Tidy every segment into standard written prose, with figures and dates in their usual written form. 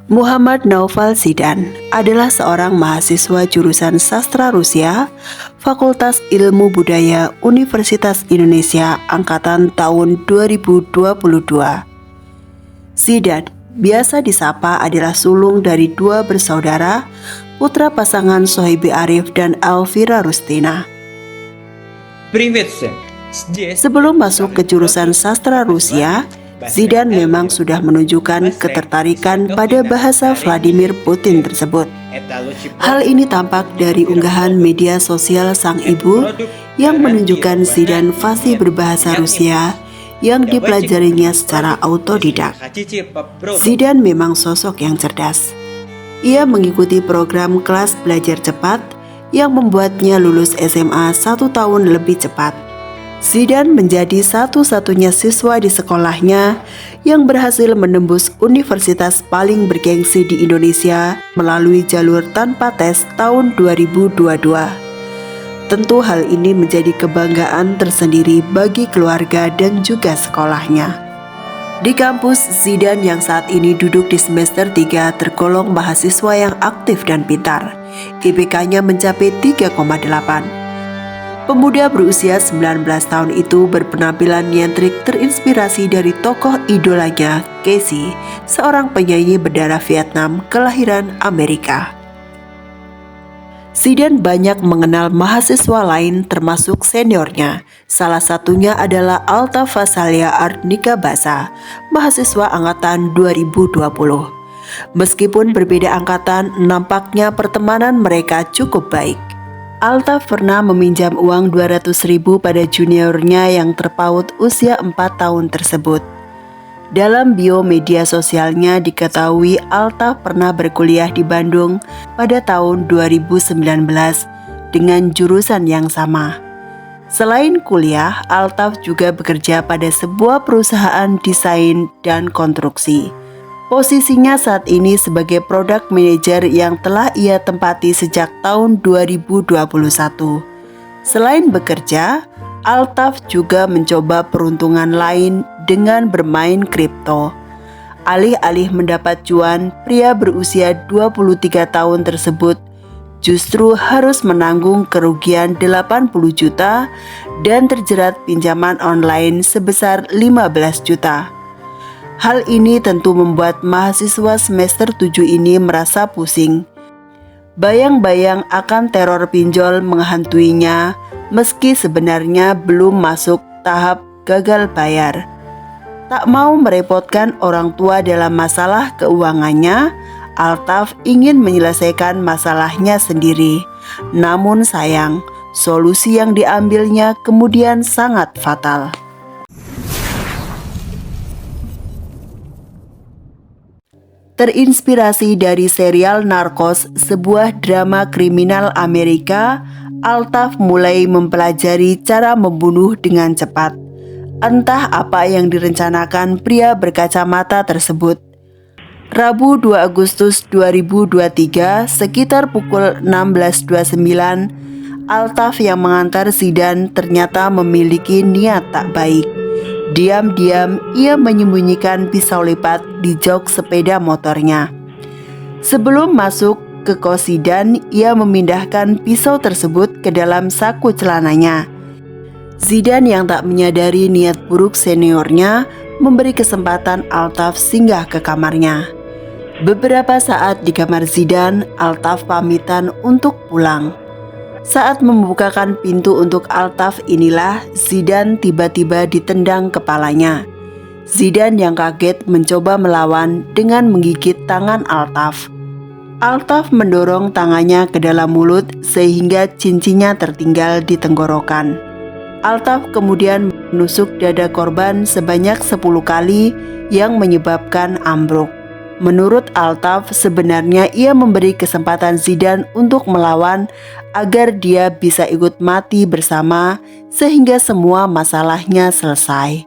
Muhammad Naufal Zidan adalah seorang mahasiswa jurusan sastra Rusia, Fakultas Ilmu Budaya Universitas Indonesia angkatan tahun 2022. Zidan biasa disapa adalah sulung dari dua bersaudara, putra pasangan Sohibi Arif dan Elvira Rustina. Sebelum masuk ke jurusan sastra Rusia, Zidan memang sudah menunjukkan ketertarikan pada bahasa Vladimir Putin tersebut. Hal ini tampak dari unggahan media sosial sang ibu yang menunjukkan Zidan fasih berbahasa Rusia yang dipelajarinya secara autodidak. Zidan memang sosok yang cerdas. Ia mengikuti program kelas belajar cepat yang membuatnya lulus SMA 1 tahun lebih cepat. Zidan menjadi satu-satunya siswa di sekolahnya yang berhasil menembus universitas paling bergengsi di Indonesia melalui jalur tanpa tes tahun 2022. Tentu hal ini menjadi kebanggaan tersendiri bagi keluarga dan juga sekolahnya. Di kampus, Zidan yang saat ini duduk di semester 3 tergolong mahasiswa yang aktif dan pintar. IPK-nya mencapai 3,8. Pemuda berusia 19 tahun itu berpenampilan nyentrik terinspirasi dari tokoh idolanya, Casey, seorang penyanyi berdarah Vietnam kelahiran Amerika. Zidan banyak mengenal mahasiswa lain termasuk seniornya. Salah satunya adalah Altaf Fasalia Arnika Basa, mahasiswa angkatan 2020. Meskipun berbeda angkatan, nampaknya pertemanan mereka cukup baik. Altaf pernah meminjam uang 200.000 pada juniornya yang terpaut usia 4 tahun tersebut. Dalam bio media sosialnya diketahui Altaf pernah berkuliah di Bandung pada tahun 2019 dengan jurusan yang sama. Selain kuliah, Altaf juga bekerja pada sebuah perusahaan desain dan konstruksi. Posisinya saat ini sebagai product manager yang telah ia tempati sejak tahun 2021. Selain bekerja, Altaf juga mencoba peruntungan lain dengan bermain kripto. Alih-alih mendapat cuan, pria berusia 23 tahun tersebut justru harus menanggung kerugian 80 juta dan terjerat pinjaman online sebesar 15 juta. Hal ini tentu membuat mahasiswa semester 7 ini merasa pusing. Bayang-bayang akan teror pinjol menghantuinya meski sebenarnya belum masuk tahap gagal bayar. Tak mau merepotkan orang tua dalam masalah keuangannya, Altaf ingin menyelesaikan masalahnya sendiri. Namun sayang, solusi yang diambilnya kemudian sangat fatal. Terinspirasi dari serial Narcos, sebuah drama kriminal Amerika, Altaf mulai mempelajari cara membunuh dengan cepat. Entah apa yang direncanakan pria berkacamata tersebut. Rabu 2 Agustus 2023 sekitar pukul 16.29, Altaf yang mengantar Zidan ternyata memiliki niat tak baik. Diam-diam ia menyembunyikan pisau lipat di jok sepeda motornya. Sebelum masuk ke kos Zidan, ia memindahkan pisau tersebut ke dalam saku celananya. Zidan yang tak menyadari niat buruk seniornya memberi kesempatan Altaf singgah ke kamarnya. Beberapa saat di kamar Zidan, Altaf pamitan untuk pulang. Saat membukakan pintu untuk Altaf inilah Zidan tiba-tiba ditendang kepalanya. Zidan yang kaget mencoba melawan dengan menggigit tangan Altaf. Altaf mendorong tangannya ke dalam mulut sehingga cincinnya tertinggal di tenggorokan. Altaf kemudian menusuk dada korban sebanyak 10 kali yang menyebabkan ambruk. Menurut Altaf, sebenarnya ia memberi kesempatan Zidan untuk melawan agar dia bisa ikut mati bersama sehingga semua masalahnya selesai.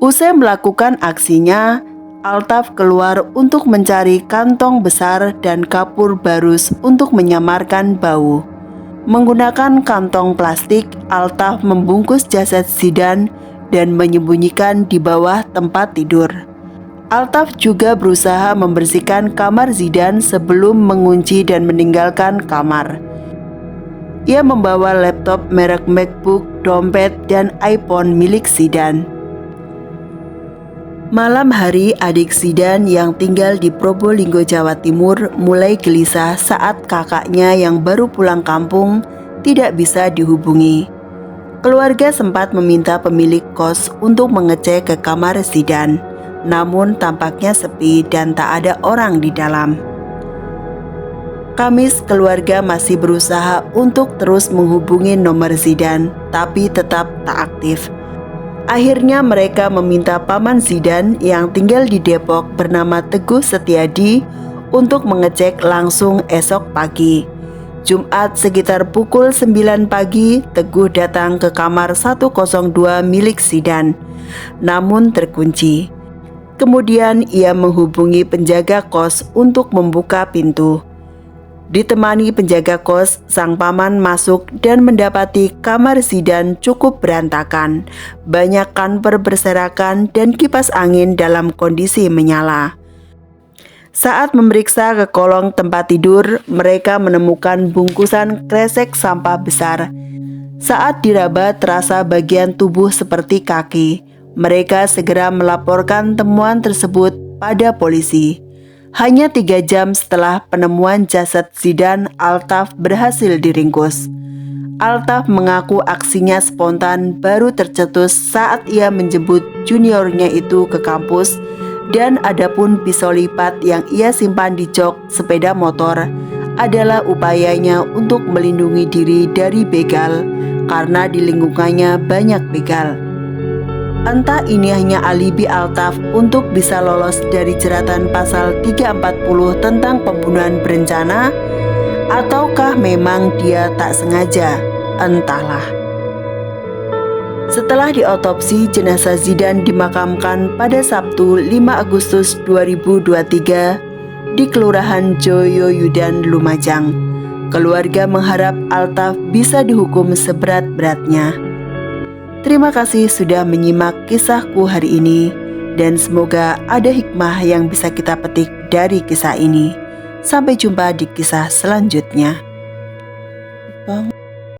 Usai melakukan aksinya, Altaf keluar untuk mencari kantong besar dan kapur barus untuk menyamarkan bau. Menggunakan kantong plastik, Altaf membungkus jasad Zidan dan menyembunyikan di bawah tempat tidur. Altaf juga berusaha membersihkan kamar Zidane sebelum mengunci dan meninggalkan kamar. Ia membawa laptop merek MacBook, dompet, dan iPhone milik Zidane. Malam hari, adik Zidane yang tinggal di Probolinggo, Jawa Timur mulai gelisah saat kakaknya yang baru pulang kampung tidak bisa dihubungi. Keluarga sempat meminta pemilik kos untuk mengecek ke kamar Zidane, namun tampaknya sepi dan tak ada orang di dalam. Kamis, keluarga masih berusaha untuk terus menghubungi nomor Zidane, tapi tetap tak aktif. Akhirnya mereka meminta paman Zidane yang tinggal di Depok bernama Teguh Setiadi untuk mengecek langsung esok pagi. Jumat sekitar pukul 9 pagi, Teguh datang ke kamar 102 milik Zidane, namun terkunci. Kemudian ia menghubungi penjaga kos untuk membuka pintu. Ditemani penjaga kos, sang paman masuk dan mendapati kamar Zidane cukup berantakan. Banyak kanper berserakan dan kipas angin dalam kondisi menyala. Saat memeriksa ke kolong tempat tidur, mereka menemukan bungkusan kresek sampah besar. Saat diraba terasa bagian tubuh seperti kaki. Mereka segera melaporkan temuan tersebut pada polisi. Hanya 3 jam setelah penemuan jasad Zidane, Altaf berhasil diringkus. Altaf mengaku aksinya spontan baru tercetus saat ia menjemput juniornya itu ke kampus, dan adapun pisau lipat yang ia simpan di jok sepeda motor adalah upayanya untuk melindungi diri dari begal karena di lingkungannya banyak begal. Entah ini hanya alibi Altaf untuk bisa lolos dari jeratan pasal 340 tentang pembunuhan berencana, ataukah memang dia tak sengaja, entahlah. Setelah diotopsi, jenazah Zidane dimakamkan pada Sabtu 5 Agustus 2023 di Kelurahan Joyoyudan, Lumajang. Keluarga mengharap Altaf bisa dihukum seberat-beratnya. Terima kasih sudah menyimak kisahku hari ini, dan semoga ada hikmah yang bisa kita petik dari kisah ini. Sampai jumpa di kisah selanjutnya.